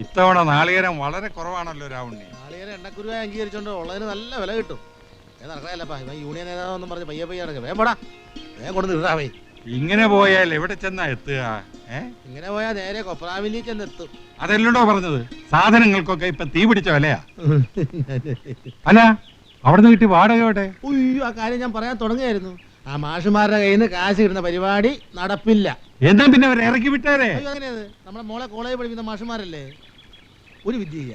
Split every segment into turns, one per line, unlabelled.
ഇത്തവണ നാളികേരം വളരെ കുറവാണല്ലോ രാവുണ്ണി.
നാളികേരം എണ്ണക്കുരുവായി അംഗീകരിച്ചോണ്ട് ഉള്ളതിന് നല്ല വില കിട്ടും. നടക്കാനല്ലപ്പാ ഇവൻ യൂണിയൻ നേതാവെന്നും പറഞ്ഞ് പയ്യെ പയ്യെ നടക്കുക. വേഗം കൊണ്ട് നിർത്താവേ.
ഇങ്ങനെ പോയാൽ എവിടെ ചെന്നാ എത്തുക?
ഇങ്ങനെ പോയാൽ നേരെ കൊപ്രാവിലേക്ക് ചെന്ന് എത്തും.
അതല്ലടോ പറഞ്ഞത്. സാധനങ്ങൾക്കൊക്കെ ഇപ്പൊ തീ പിടിച്ച വിലയാ. അല്ല അവിടുന്ന് കിട്ടി വാടകയോടെ?
ഉയ്യോ, ആ കാര്യം ഞാൻ പറയാൻ തുടങ്ങിയായിരുന്നു. ആ മാഷുമാരുടെ കയ്യിൽ നിന്ന് കാശ് കിട്ടുന്ന പരിപാടി നടപ്പില്ല.
എന്താ പിന്നെ അവരെ ഇറക്കി വിട്ടാരേ?
അങ്ങനെയത് നമ്മുടെ മോളെ കോളേജ് പഠിക്കുന്ന മാഷുമാരല്ലേ. ഒരു വിദ്യ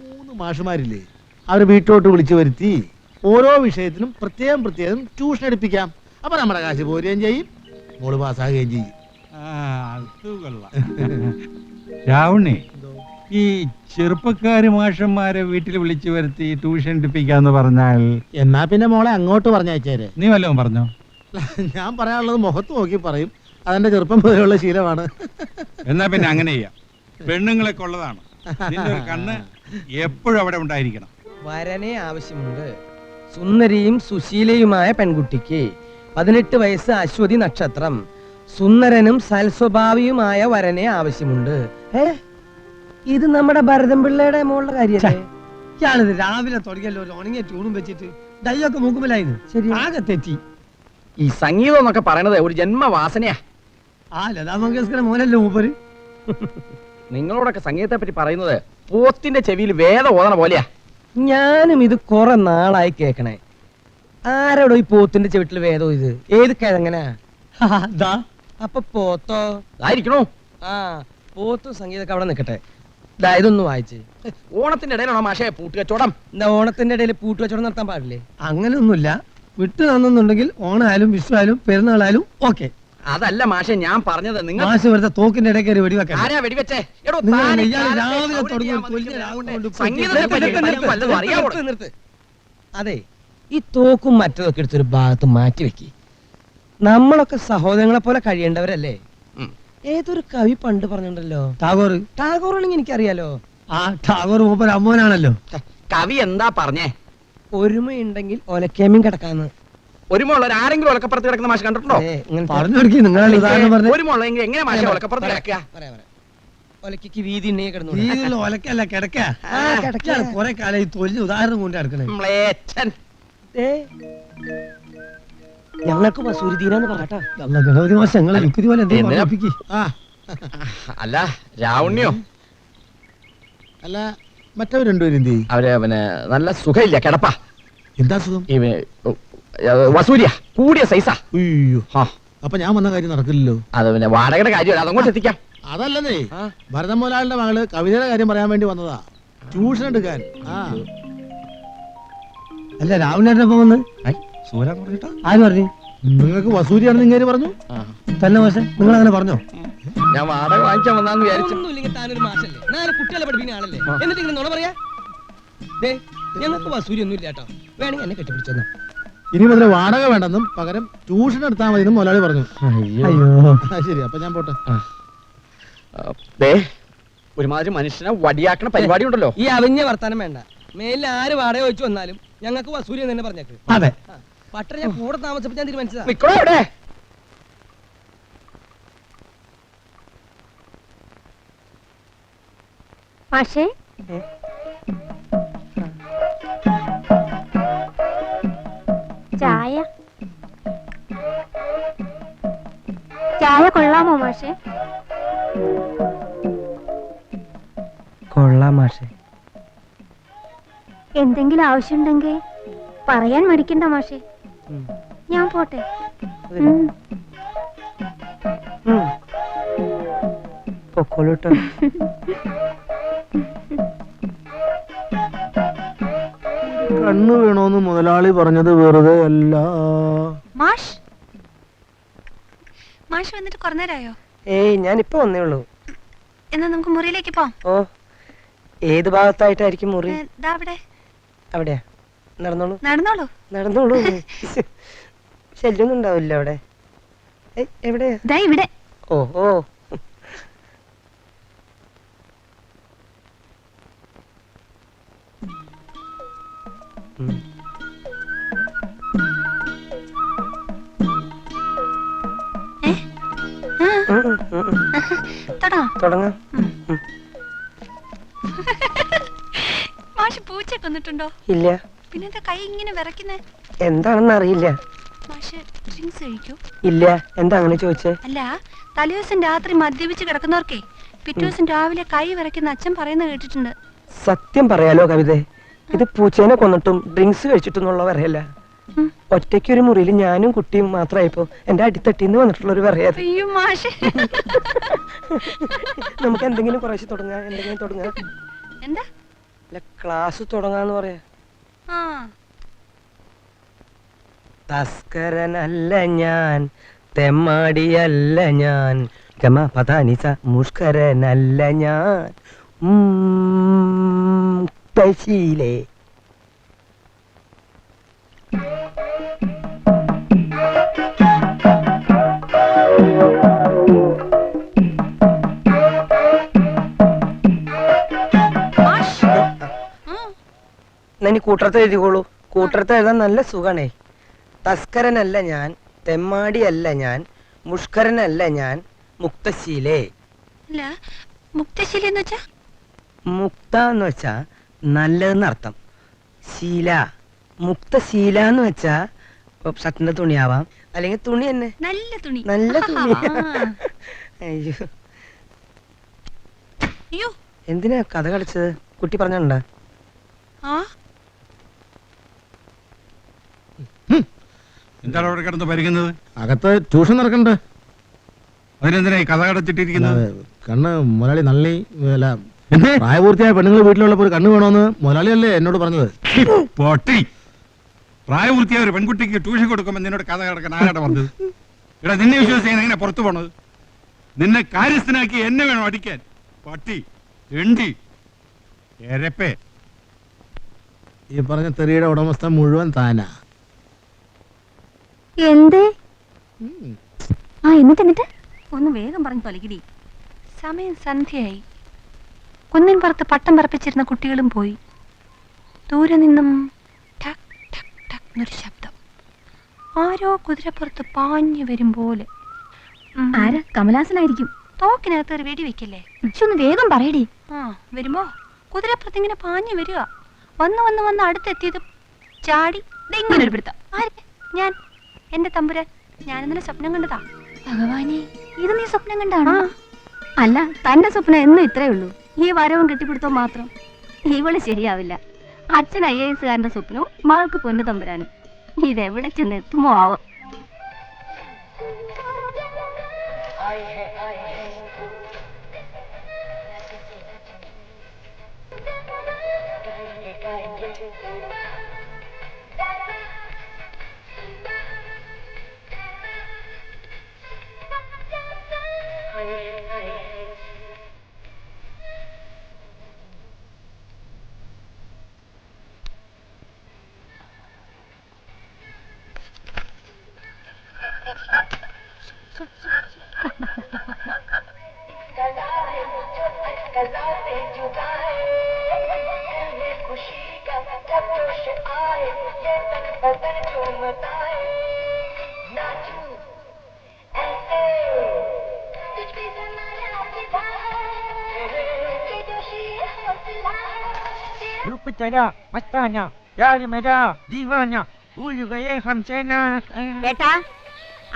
3 മാഷുമാരില്ലേ, അവർ വീട്ടിലോട്ട് വിളിച്ചു വരുത്തി ഓരോ വിഷയത്തിനും പ്രത്യേകം ട്യൂഷൻ എടുപ്പിക്കാം. അപ്പൊ നമ്മുടെ കാശ് പോരുകയും ചെയ്യും, മോള് പാസ്സാകുകയും ചെയ്യും.
രാവുണ്ണി, ഈ ചെറുപ്പക്കാര് മാഷന്മാരെ വീട്ടിൽ വിളിച്ചു വരുത്തി ട്യൂഷൻ എടുപ്പിക്കാന്ന് പറഞ്ഞാൽ
എന്നാ പിന്നെ മോളെ അങ്ങോട്ട് പറഞ്ഞയച്ചേരെ.
നീ വല്ലതും പറഞ്ഞോ?
ഞാൻ പറയാനുള്ളത് മുഖത്ത് നോക്കി പറയും. അതെന്റെ ചെറുപ്പം പോലെയുള്ള ശീലമാണ്.
എന്നാ പിന്നെ അങ്ങനെ ചെയ്യാം. പെണ്ണുങ്ങളൊക്കെ ഉള്ളതാണ്. കണ്ണ് എപ്പോഴും അവിടെ ഉണ്ടായിരിക്കണം.
വരനെ ആവശ്യമുണ്ട്. സുന്ദരിയും സുശീലയുമായ പെൺകുട്ടിക്ക് 18 വയസ്സ് അശ്വതി നക്ഷത്രം. സുന്ദരനും സൽസ്വഭാവിയുമായ വരനെ ആവശ്യമുണ്ട്. ഇത് നമ്മുടെ ഭരതൻ പിള്ളയുടെ മോളുടെ കാര്യല്ലേ?
ഇയാളിത് രാവിലെ തുടങ്ങിയല്ലോ ഉണങ്ങിയ ട്യൂണും വെച്ചിട്ട് ഡൈയൊക്കെ മൂക്കുമ്പോലായിരുന്നു. ശരി, ആകെ തെറ്റി.
ഈ സംഗീതം എന്നൊക്കെ പറയണത് ഒരു ജന്മവാസനയാ.
ആ ലതാ മങ്കേഷ്കറുടെ മോനല്ലേ മൂപ്പര്.
നിങ്ങളോടൊക്കെ സംഗീതത്തെ പറ്റി പറയുന്നത് പോത്തിന്റെ ചെവിയിൽ വേദ ഓതണ പോലെയാ. ഞാനും ഇത് കുറെ നാളായി കേക്കണേ. ആരോടോ ഈ പോത്തിന്റെ ചെവിട്ടിൽ വേദോ? ഇത് ഏത് കിഴങ്ങനാ? അപ്പൊ പോത്തോ ആയിരിക്കണോ? ആ, പോത്തും സംഗീതമൊക്കെ അവിടെ നിൽക്കട്ടെ. ഇതൊന്ന് വായിച്ച്. ഓണത്തിന്റെ ഇടയിലാണോ മാഷേ പൂട്ടുകച്ചവടം? എന്താ ഓണത്തിന്റെ ഇടയിൽ പൂട്ടുകച്ചവടം നടത്താൻ പാടില്ലേ?
അങ്ങനെയൊന്നുമില്ല. വിട്ടു തന്നുണ്ടെങ്കിൽ ഓണായാലും വിഷു ആയാലും പെരുന്നാളായാലും ഓക്കെ.
അതല്ല മാഷെ ഞാൻ പറഞ്ഞത്. നിങ്ങൾ
മാഷ് വെറുതെ തോക്കിന്റെ ഇടയ്ക്ക് കയറി വെടിവെക്കാൻ.
ആരാ വെടിവെച്ചേ? അതെ, ഈ തോക്കും മറ്റതൊക്കെ എടുത്തൊരു ഭാഗത്ത് മാറ്റി വെക്കി. നമ്മളൊക്കെ സഹോദരങ്ങളെ പോലെ കഴിയേണ്ടവരല്ലേ? ഏതൊരു കവി പണ്ട് പറഞ്ഞിട്ടുണ്ടല്ലോ, ടാഗോറാണെങ്കിൽ എനിക്കറിയാലോ.
ആ ടാഗോർ മൂപ്പർ അമ്മോനാണല്ലോ.
കവി എന്താ പറഞ്ഞേ? ഒരുമയുണ്ടെങ്കിൽ ഒലക്കേമ്യം കിടക്കാന്ന്. ഒരുമുള്ള ആരെങ്കിലും ഒലക്കപ്പുറത്ത് കിടക്കുന്ന മാഷ് കണ്ടിട്ടുണ്ടോ?
പറഞ്ഞു കൊടുക്കി. നിങ്ങളാണ് ഉദാഹരണം പറഞ്ഞത്.
ഒരുമുള്ള എങ്ങനെ മാഷ ഒലക്കപ്പുറത്ത് കിടക്കുക? ഒലക്ക് വീതി
കിടന്നു. ഒലക്കല്ല കിടക്ക. കുറെ കാലം ഈ തൊഴിൽ ഉദാഹരണം കൊണ്ട് കിടക്കണേ.
ഞങ്ങൾക്ക് മസൂരി തീരാന്ന് പറഞ്ഞാ.
ഗണപതി മാഷ് ഞങ്ങളെ യുക്തി പോലെ
അല്ല രാവുണ്ണിയോ?
അല്ല മറ്റവർ രണ്ടുപേരും എന്ത് ചെയ്യും?
അവര് പിന്നെ നല്ല സുഖമില്ല, കിടപ്പാ.
എന്താ സുഖം?
വസൂരിയ കൂടിയ സൈസാ.
അയ്യോ, അപ്പൊ ഞാൻ വന്ന കാര്യം നടക്കില്ലല്ലോ.
അത് പിന്നെ വാടകയുടെ കാര്യം, അതങ്ങോട്ട് എത്തിക്കാം.
അതല്ലേ, ഭരതൻ മോലാളിന്റെ മകള് കവിതയുടെ കാര്യം പറയാൻ വേണ്ടി വന്നതാ, ട്യൂഷൻ എടുക്കാൻ.
അല്ല രാവിലെ വന്ന് ആര് പറഞ്ഞു?
നിങ്ങൾക്ക് വസൂരിയാണെന്ന് ഇങ്ങനെ പറഞ്ഞു
തന്നെ. പക്ഷെ നിങ്ങൾ അങ്ങനെ പറഞ്ഞോ?
ഞാൻ വാടക വാങ്ങിക്കാൻ വന്നാന്ന് വിചാരിച്ചു. കുട്ടികളെ പഠിപ്പിക്കുന്ന ആളല്ലേ, എന്നിട്ട് ഇങ്ങനെ നുണ പറയാ? ഞങ്ങൾക്ക് വസൂരി ഒന്നും ഇല്ല കേട്ടോ. വേണമെങ്കിൽ എന്നെ കെട്ടിപ്പിടിച്ചെന്നാ.
ഇനി മുതൽ വാടക വേണ്ടെന്നും പകരം ട്യൂഷൻ എടുത്താൽ മതി എന്നും മുതലാളി പറഞ്ഞു. ശരി, അപ്പൊ ഞാൻ പോട്ടെ.
ഒരുമാതിരി മനുഷ്യനെ വടിയാക്കണ പരിപാടി ഉണ്ടല്ലോ. ഈ അവിഞ്ഞ വർത്താനം വേണ്ട. മേലിൽ ആര് വാടക ചോദിച്ചു വന്നാലും ഞങ്ങൾക്ക് വസൂരി എന്ന് തന്നെ പറഞ്ഞേക്ക്.
അതെ,
പട്ടണ ഞാൻ കൂടെ താമസിച്ചപ്പോ ഞാൻ തീരുമാനിച്ചതാ.
പക്ഷേ ചായ ചായ കൊള്ളാമോ മാഷേ?
കൊള്ളാം മാഷേ.
എന്തെങ്കിലും ആവശ്യമുണ്ടെങ്കിൽ പറയാൻ മടിക്കണ്ട മാഷേ. ഞാൻ പോട്ടെ.
പൊക്കോളൂട്ടോ.
കണ്ണു വേണോന്ന് മുതലാളി പറഞ്ഞത് വെറുതെ അല്ല.
മാഷ് വന്നിട്ട് കുറേ നേരമായോ?
ഏയ്, ഞാനിപ്പോ വന്നേ ഉള്ളൂ.
എന്നാ നമുക്ക് മുറിയിലേക്ക് പോവാം.
ഓ, ഏത് ഭാഗത്തായിട്ടായിരിക്കും മുറി? അവിടെയാ. നടന്നോളൂ. ശല്യൊന്നും ഉണ്ടാവില്ല അവിടെ. എവിടെയാ?
ഇവിടെ.
ഓ ഓ, തുടങ്ങാം.
മാഷ് പൂച്ച കൊന്നിട്ടുണ്ടോ?
ഇല്ല.
പിന്നെന്താ കൈ ഇങ്ങനെ വിറയ്ക്കുന്നേ?
എന്താണെന്ന് അറിയില്ല.
മാഷ് ഡ്രിങ്ക്സ് കഴിക്കൂ?
ഇല്ല. എന്താ അങ്ങനെ ചോദിച്ചേ?
അല്ല, തലേദിവസം രാത്രി മദ്യപിച്ച് കിടക്കുന്നവർക്കേ പിറ്റേ ദിവസം രാവിലെ കൈ വിറയ്ക്കുന്ന അച്ഛൻ പറയുന്നത് കേട്ടിട്ടുണ്ട്.
സത്യം പറയാലോ കവിതേ, ഇത് പൂച്ചേനെ കൊന്നിട്ടും ഡ്രിങ്ക്സ് കഴിച്ചിട്ടെന്നുള്ള പറയല്ല. ഒറ്റയ്ക്കൊരു മുറിയിൽ ഞാനും കുട്ടിയും മാത്രമായപ്പോ എന്റെ അടിത്തട്ടിന്ന് വന്നിട്ടുള്ള ഒരു പറയാത്.
അയ്യോ മാഷ്.
നമുക്ക് എന്തെങ്കിലും കുറേശ്ശെ തുടങ്ങാം.
എന്താ?
ക്ലാസ് തുടങ്ങാന്ന് പറയാ.
ആ,
തസ്കരനല്ല ഞാൻ, തെമ്മാടിയല്ല ഞാൻ, ഗമ പദാനിസ മുഷ്കരനല്ല ഞാൻ, തശീലേ.
മാഷ്.
നീ കൂട്ടറത്ത് എഴുതിക്കോളൂ. കൂട്ടറത്ത് എഴുതാൻ നല്ല സുഖാണേ. തസ്കരനല്ല ഞാൻ, തെമ്മാടിയല്ല ഞാൻ, മുഷ്കരനല്ല ഞാൻ, മുക്തശീലേ.
അല്ല, മുക്തശീല എന്ന് വെച്ചാ?
മുക്ത എന്ന് വെച്ചാ നല്ലതെന്നർത്ഥം. ശീല, മുക്തശീല എന്ന് വെച്ചാ ഷർട്ടിന്റെ തുണിയാവാം, അല്ലെങ്കിൽ തുണി തന്നെ.
നല്ല തുണി.
നല്ല തുണി.
ആ.
അയ്യോ,
അയ്യോ.
എന്തിനാ കഥ കളിച്ചത്? കുട്ടി പറഞ്ഞോണ്ടാ?
ആ,
എന്താണ് അവിടെ കിടന്ന് പരിക്കുന്നത്?
അകത്ത് ട്യൂഷൻ നടക്കണ്ടേ?
അതിനെന്തിനാ ഈ കഥ കടച്ചിട്ടിരിക്കുന്നത്?
കണ്ണ് മുതലാളി നള്ളി പ്രായപൂർത്തിയായ പെണ്ണുങ്ങൾ വീട്ടിലുള്ളപ്പോ ഒരു കണ്ണ് വേണോന്ന് മുതലാളിയല്ലേ എന്നോട് പറഞ്ഞത്.
പൊട്ടി, പ്രായപൂർത്തിയായ ഒരു പെൺകുട്ടിക്ക് ട്യൂഷൻ കൊടുക്കുമ്പോൾ നിന്നോട് കഥ കിടക്കാൻ ആരാടെ പറഞ്ഞത്? എടാ, നിന്നെ വിശ്വസിച്ച് എങ്ങനെ പുറത്തു പോണത്? നിന്നെ കാര്യസ്ഥനാക്കി എന്നെ വേണം അടിക്കാൻ. പട്ടി, എണ്ടി, എരപ്പേ.
ഈ പറഞ്ഞ തെറിയുടെ ഉടമസ്ഥ മുഴുവൻ താനാ.
എന്തേ? ആ, എന്നിട്ട് ഒന്ന് വേഗം പറഞ്ഞു തൊലകിടി. സമയം സന്ധ്യയായി. കുന്നിൻ പുറത്ത് പട്ടം പറപ്പിച്ചിരുന്ന കുട്ടികളും പോയി. ദൂരെ നിന്നും ടക് ടക് ടക് എന്നൊരു ശബ്ദം. ആരോ കുതിരപ്പുറത്ത് പാഞ്ഞു വരും പോലെ.
ആരാ? കമലാസനായിരിക്കും.
തോക്കിനകത്ത് ഒരു വെടി വെക്കല്ലേ?
ഒന്ന് വേഗം പറയടി.
ആ, വരുമ്പോ കുതിരപ്പുറത്ത് ഇങ്ങനെ പാഞ്ഞു വരിക. വന്ന് അടുത്തെത്തിയത് ചാടി ഇങ്ങനെ ഒരു പിടുത്തം. ആര്? ഞാൻ, എന്റെ തമ്പുരാൻ. ഞാനിന്നലെ സ്വപ്നം കണ്ടതാ.
ഭഗവാനെ, ഇത് നീ സ്വപ്നം കണ്ടാണോ? അല്ല, തന്റെ സ്വപ്നം എന്നും ഇത്രേ ഉള്ളൂ. ഈ വരവും കെട്ടിപ്പിടുത്തവും മാത്രം. ഇവള് ശരിയാവില്ല. അച്ഛൻ IAS കാരന്റെ സ്വപ്നവും മകൾക്ക് പൊന്നു തമ്പുരാനും. ഇതെവിടെ ചെന്ന് എത്തുമോ ആവോ?
रुक तेरा मस्ताना यार मेरा दीवाना भूल गए हमसे ना.
കേട്ടാ,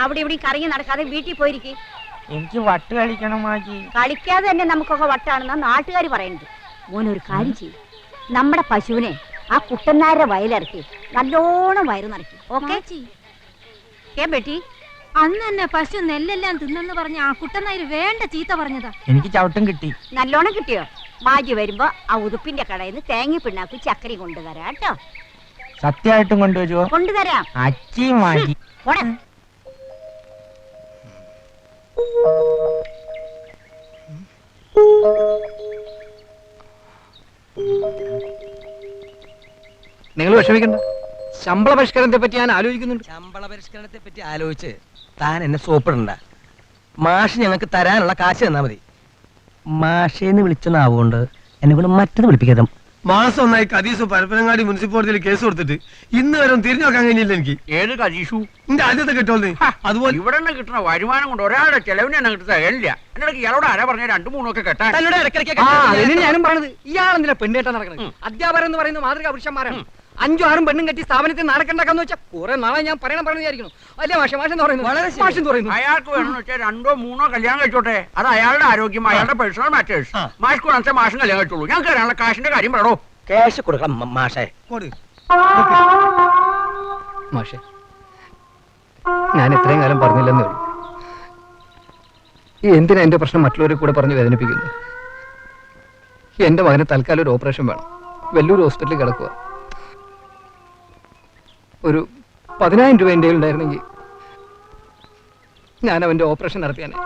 അവിടെ ഇവിടെ കറങ്ങി നടക്കാതെ വീട്ടിൽ പോയിരിക്കും.
എനിക്ക് വട്ട് കളിക്കണം മാജി.
കളിക്കാതെ തന്നെ നമുക്കൊക്കെ വട്ടാണെന്നാ നാട്ടുകാർ പറയുന്നത്. മോനൊരു കാര്യം ചെയ്യും, നമ്മുടെ പശുവിനെ ആ കുട്ടനാരുടെ വയലിറക്കി നല്ലോണം വയറ് നിറക്കി. ഓക്കെ ബെട്ടി?
അന്ന് തന്നെ പശു നെല്ലെല്ലാം തിന്നെന്ന് പറഞ്ഞ ആ കുട്ടനായര് വേണ്ട ചീത്ത പറഞ്ഞതാ.
എനിക്ക് ചവിട്ടം കിട്ടി.
നല്ലോണം കിട്ടിയോ? മാജി വരുമ്പോ ആ ഉതുപ്പിന്റെ കടയിൽ നിന്ന് തേങ്ങ പിണ്ണാക്ക് ചക്കരി കൊണ്ടുതരാം കേട്ടോ.
സത്യമായിട്ടും കൊണ്ടുവരുമോ?
കൊണ്ടുതരാം.
അച്ചി മാജി.
പോടാ.
നിങ്ങൾ വിഷമിക്കണ്ട. ശമ്പള പരിഷ്കരണത്തെ പറ്റി ഞാൻ ആലോചിക്കുന്നുണ്ട്. ശമ്പള പരിഷ്കരണത്തെ പറ്റി ആലോചിച്ച് താൻ എന്നെ സോപ്പിടണ്ട. മാഷ് ഞങ്ങൾക്ക് തരാനുള്ള കാശ് തന്നാ മതി. മാഷേന്ന് വിളിച്ചെന്നാവുകൊണ്ട് എന്നെ കൊണ്ട് മറ്റത് വിളിപ്പിക്കാതെ
മാസം ഒന്നായി കദീസ് പരപ്പനങ്ങാടി മുനിസിപ്പാലിറ്റിയിൽ കേസ് കൊടുത്തിട്ട് ഇന്ന് വരെ തിരിഞ്ഞു നോക്കാൻ കഴിഞ്ഞില്ല എനിക്ക്.
ഏത് കതീഷു?
എന്റെ ആദ്യത്തെ കിട്ടുമെന്ന്. അതുപോലെ
ഇവിടെ നിന്ന് കിട്ടുന്ന വരുമാനം കൊണ്ട് ഒരാളുടെ ചെലവിന് തന്നെ കിട്ടുന്ന ഇല്ല. എന്നിടയ്ക്ക് ഇയാളോട് ആരാ പറഞ്ഞ 2-3 ഒക്കെ കെട്ടാൻ?
ഞാനും പറഞ്ഞത് ഇയാളെന്തിനാ പെണ്ണേട്ടാ നടക്കണത്? അധ്യാപകർ എന്ന് പറയുന്ന മാതൃകാ പുരുഷന്മാരാണ്. 5-6 പെണ്ണും കെട്ടി സ്ഥാപനത്തിൽ നടക്കണ്ടാക്കാന്ന് വെച്ചാൽ കുറെ നാളെ ഞാൻ പറഞ്ഞു വിചാരിക്കണം. അല്ലേ മാഷ് എന്ന് പറയുന്നു.
അയാൾക്ക് വേണമെന്ന് വെച്ചാൽ 2-3 കല്യാണം കഴിച്ചോട്ടെ. അത് അയാളുടെ ആരോഗ്യം, അയാളുടെ പേഴ്സണൽ മാറ്റേഴ്സ്. മാഷ് കൊടുത്ത മാഷം കല്യാണം കഴിച്ചോളൂ. ഞാൻ കയറാനുള്ള കാശിന്റെ കാര്യം പറയണോ?
ക്യാഷ് കൊടുക്കണം മാഷേ.
കൊടു.
മാഷേ, ഞാൻ ഇത്രയും കാലം പറഞ്ഞില്ലെന്നേ ഉള്ളൂ. എന്തിനാ എന്റെ പ്രശ്നം മറ്റുള്ളവരെ കൂടെ പറഞ്ഞ് വേദനിപ്പിക്കുന്നു? എന്റെ മകന് തൽക്കാലം ഒരു ഓപ്പറേഷൻ വേണം. വെല്ലൂർ ഹോസ്പിറ്റലിൽ കിടക്കുക. ഒരു 10,000 രൂപ എൻ്റെ ഉണ്ടായിരുന്നെങ്കിൽ ഞാൻ അവന്റെ ഓപ്പറേഷൻ നടത്തിയാനെ.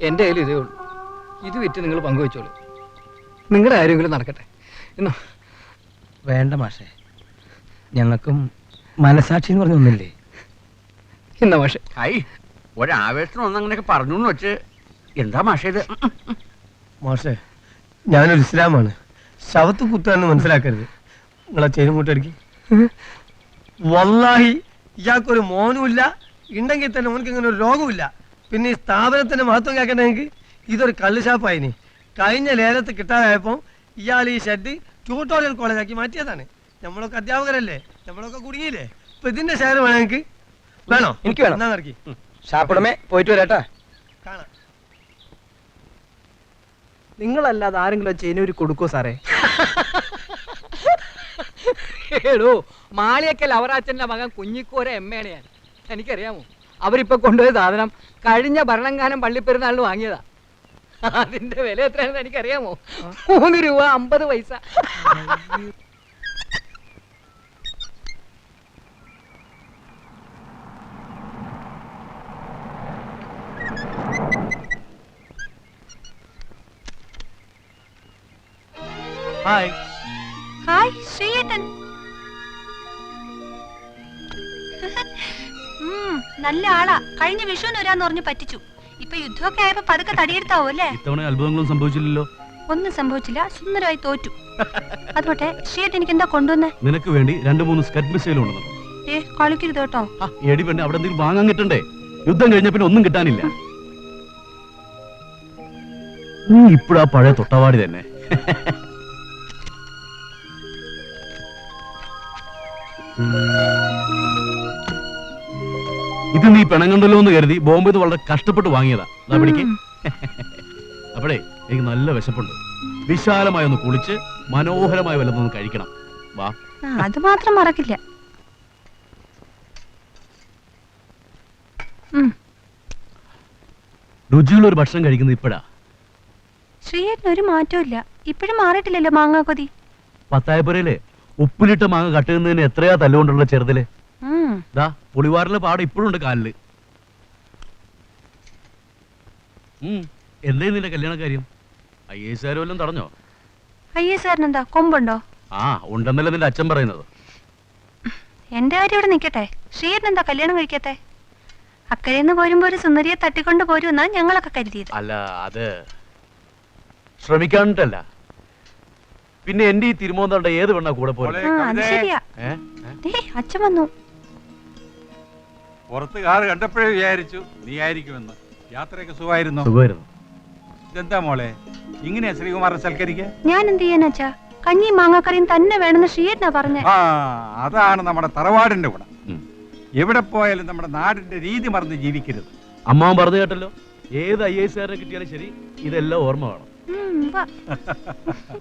എന്റെ കയ്യിൽ ഇതേ ഉള്ളൂ. ഇത് വിറ്റ് നിങ്ങൾ പങ്കുവെച്ചോളൂ. നിങ്ങളുടെ ആരെങ്കിലും നടക്കട്ടെ. എന്നോ വേണ്ട മാഷേ, ഞങ്ങൾക്കും മനസാക്ഷി എന്ന് പറഞ്ഞൊന്നില്ലേ? എന്നാ മാഷേ.
ഐ ഒരാവേശത്തിന് ഒന്നങ്ങനെയൊക്കെ പറഞ്ഞു എന്ന് വെച്ച് എന്താ മാഷേ ഇത്?
മാഷേ, ഞാനൊരു ഇസ്ലാമാണ്. ശവത്ത് കുത്താന്ന് മനസ്സിലാക്കരുത്. നിങ്ങളെ ചെയിൻ കൂട്ടടിക്ക്. വല്ലാഹി ഇയാൾക്കൊരു മോനുമില്ല, ഉണ്ടെങ്കിൽ തന്നെ ഓനക്ക് ഇങ്ങനെ ഒരു രോഗമില്ല. പിന്നെ ഈ സ്ഥാപനത്തിന്റെ മഹത്വം കേൾക്കണമെങ്കിൽ ഇതൊരു കള്ളുഷാപ്പായിനി. കഴിഞ്ഞ ലേലത്ത് കിട്ടാതായപ്പോൾ ഇയാൾ ഈ ഷെഡ് ട്യൂട്ടോറിയൽ കോളേജാക്കി മാറ്റിയതാണ്. നമ്മളൊക്കെ അധ്യാപകരല്ലേ, നമ്മളൊക്കെ കുടുങ്ങിയില്ലേ? ഇപ്പൊ ഇതിന്റെ ഷെയർ വേണമെങ്കിൽ വേണോ?
എനിക്ക് വേണം.
എന്നാ നടക്കി
ഷാപ്പിടമേ പോയിട്ട് വരാട്ടാ.
കാണാം.
നിങ്ങളല്ലാതെ ആരെങ്കിലും ചെയിനൂരി കൊടുക്കോ സാറേ? ഏടോ, മാളിയക്കൽ അവറാച്ചന്റെ മകൻ കുഞ്ഞിക്കോര എമ്മയാണ് ഞാൻ. എനിക്കറിയാമോ? അവരിപ്പൊ കൊണ്ടുപോയ സാധനം കഴിഞ്ഞ ഭരണങ്ങാനം പള്ളിപ്പെരുന്നാളിന് വാങ്ങിയതാ. അതിന്റെ വില എത്രയാണെന്ന് എനിക്കറിയാമോ? 3 രൂപ 50 പൈസ.
ഹായ്.
ഹായ് ശ്രീയേട്ടൻ. നല്ല ആളാ. കഴിഞ്ഞ വിഷുവിന് വരാന്ന് പറഞ്ഞു പറ്റിച്ചു. ഇപ്പൊ യുദ്ധമൊക്കെ ആയപ്പോ പതുക്കെ തടിയെടുത്താവോ അല്ലേ?
ഇത്തവണ അത്ഭുതങ്ങളും സംഭവിച്ചില്ലല്ലോ.
ഒന്നും സംഭവിച്ചില്ല, സുന്ദരമായി തോറ്റു. അതോട്ടെ ശ്രീയേട്ടൻ എനിക്ക് എന്താ കൊണ്ടുവന്നേ?
നിനക്ക് വേണ്ടി 2-3 സ്കറ്റ് മിസൈലും ഉണ്ടെന്നു.
കളിക്കരുത് കേട്ടോ.
എടി പെണ്ണെ, അവിടെ എന്തെങ്കിലും വാങ്ങാൻ കിട്ടണ്ടേ? യുദ്ധം കഴിഞ്ഞ പിന്നെ ഒന്നും കിട്ടാനില്ല. നീ ഇപ്പഴാ പഴയ തൊട്ടവാടി തന്നെ. ഇത് നീ പെണങ്ങണ്ടല്ലോ എന്ന് കരുതി ബോംബെ വളരെ കഷ്ടപ്പെട്ട് വാങ്ങിയതാ. പിടിക്ക്. അപ്പോഴേ എനിക്ക് നല്ല വിശപ്പുണ്ട്. വിശാലമായി ഒന്ന് കുളിച്ച് മനോഹരമായ വല്ലതൊന്ന് കഴിക്കണം. വാ.
അത് മാത്രം മറക്കില്ല.
രുചിയുള്ള ഒരു ഭക്ഷണം കഴിക്കുന്നത് ഇപ്പഴാ.
ശ്രീയേട്ടന് ഒരു മാറ്റവും ഇല്ല. ഇപ്പോഴും മാറിയിട്ടില്ലല്ലോ മാങ്ങാ കൊതി.
പത്തായപ്പുരയിലെ ഉപ്പിലിട്ട മാങ്ങ കട്ടുന്നതിന് എത്രയാ തല്ലുകൊണ്ടുള്ള ചെറുതില്. ദാ പുളിവാറിലെ പാടം ഇപ്പോഴും ഉണ്ട് കാലില്. എന്തേ നിന്റെ കല്യാണ കാര്യം? IAS വല്ലതും തടഞ്ഞോ?
IAS എന്താ കൊമ്പുണ്ടോ?
ആ ഉണ്ടെന്നല്ലേ നിന്റെ അച്ഛൻ പറയുന്നത്.
എന്റെ കാര്യം ഇവിടെ നിക്കട്ടെ. ശ്രീയേട്ടൻ എന്താ കല്യാണം കഴിക്കട്ടെ? അക്കരയിന്ന് പോരുമ്പോ ഒരു സുന്ദരിയെ തട്ടിക്കൊണ്ട് പോരുമെന്നാ ഞങ്ങളൊക്കെ കരുതിയത്.
അല്ല, അത് ശ്രമിക്കാനിട്ടല്ല. പിന്നെ എന്റെ ഈ തിരുമോന്തണ്ട ഏത് വേണ കൂടെ പോലെ.
അത് ശരിയാ. അച്ഛൻ വന്നു.
പുറത്ത് കാറ് കണ്ടപ്പോഴേ വിചാരിച്ചു നീ ആയിരിക്കുമെന്ന്. യാത്രയൊക്കെ സുഖമായിരുന്നു? ഇതെന്താ മോളെ ഇങ്ങനെയാ ശ്രീകുമാരനെ സൽക്കരിക്ക?
ഞാൻ എന്ത് ചെയ്യാനാച്ചാ? കഞ്ഞിയും മാങ്ങാക്കറിയും തന്നെ വേണമെന്ന് ശ്രീയേട്ടനാ പറഞ്ഞേ.
അതാണ് നമ്മുടെ തറവാടിന്റെ ഗുണം. എവിടെ പോയാലും നമ്മുടെ നാടിന്റെ രീതി മറന്ന് ജീവിക്കരുത്. അമ്മാവൻ പറഞ്ഞു കേട്ടല്ലോ, ഏത് IAS കിട്ടിയാലും ശരി ഇതെല്ലാം ഓർമ്മ വേണം.